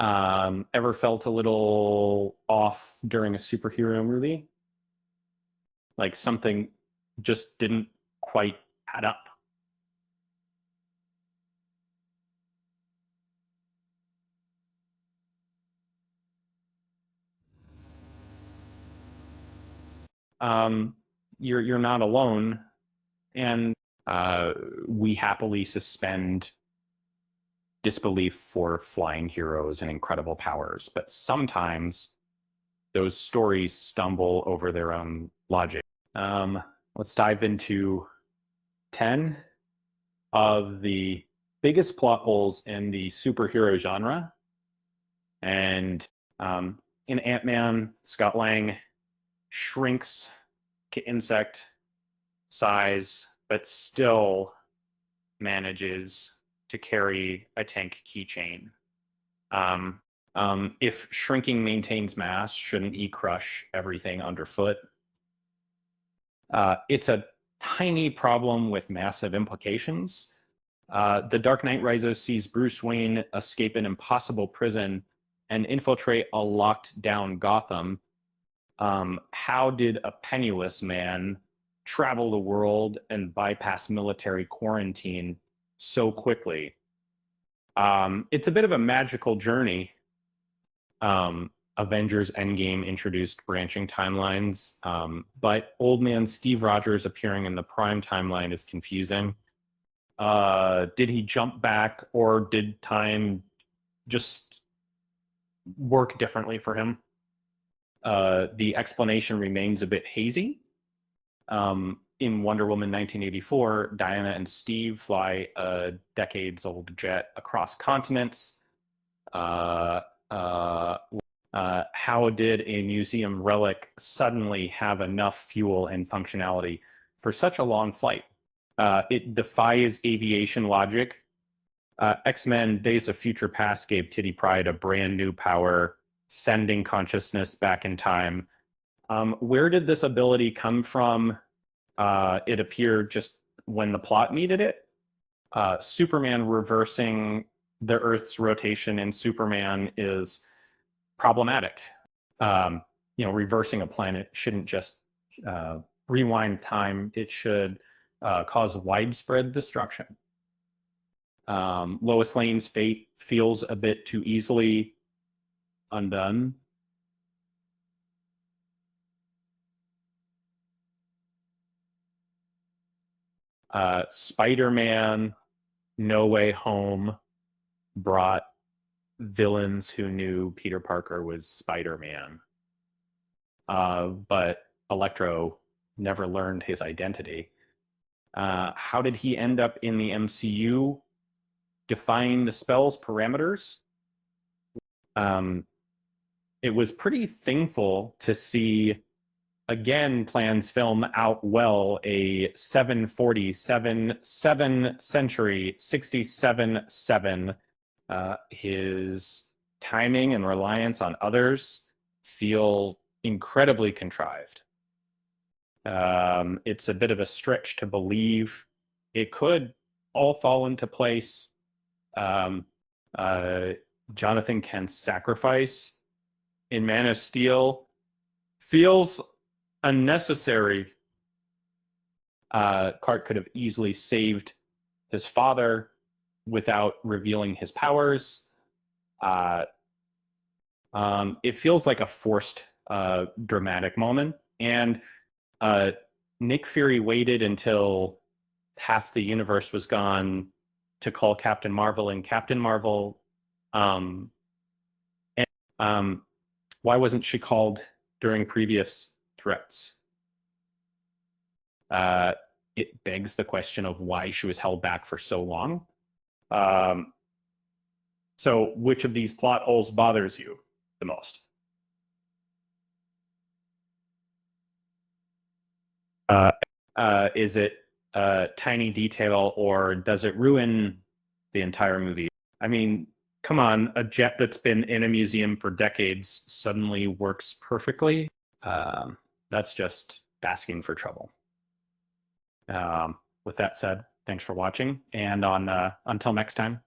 Ever felt a little off during a superhero movie? Like something just didn't quite add up? Um, you're not alone, and uh, we happily suspend disbelief for flying heroes and incredible powers. But sometimes those stories stumble over their own logic. Um, let's dive into 10 of the biggest plot holes in the superhero genre. And in Ant-Man, Scott Lang shrinks to insect size, but still manages to carry a tank keychain. Um, if shrinking maintains mass, shouldn't he crush everything underfoot? It's a tiny problem with massive implications. The Dark Knight Rises sees Bruce Wayne escape an impossible prison and infiltrate a locked down Gotham. How did a penniless man travel the world and bypass military quarantine so quickly? It's a bit of a magical journey. Avengers Endgame introduced branching timelines, but old man Steve Rogers appearing in the Prime timeline is confusing. Did he jump back, or did time just work differently for him? The explanation remains a bit hazy. In Wonder Woman 1984, Diana and Steve fly a decades-old jet across continents. Uh, uh, how did a museum relic suddenly have enough fuel and functionality for such a long flight? It defies aviation logic. X-Men Days of Future Past gave Kitty Pryde a brand new power, sending consciousness back in time. Where did this ability come from? It appeared just when the plot needed it. Superman reversing the Earth's rotation in Superman is problematic. Um, reversing a planet shouldn't just rewind time, it should cause widespread destruction. Lois Lane's fate feels a bit too easily undone. Spider-Man No Way Home brought villains who knew Peter Parker was Spider-Man. But Electro never learned his identity. How did he end up in the MCU? Define the spell's parameters. Um, it was pretty thankful to see again plans film out well a 747 century 67-7. His timing and reliance on others feel incredibly contrived. It's a bit of a stretch to believe it could all fall into place. Um, uh, Jonathan Kent's sacrifice in Man of Steel feels unnecessary. Clark could have easily saved his father without revealing his powers. It feels like a forced dramatic moment. And Nick Fury waited until half the universe was gone to call Captain Marvel, and Captain Marvel, and, why wasn't she called during previous threats? Uh, it begs the question of why she was held back for so long. Um, so, which of these plot holes bothers you the most? Uh, is it a tiny detail, or does it ruin the entire movie? I mean, come on, a jet that's been in a museum for decades suddenly works perfectly. That's just asking for trouble. With that said, thanks for watching, and until next time.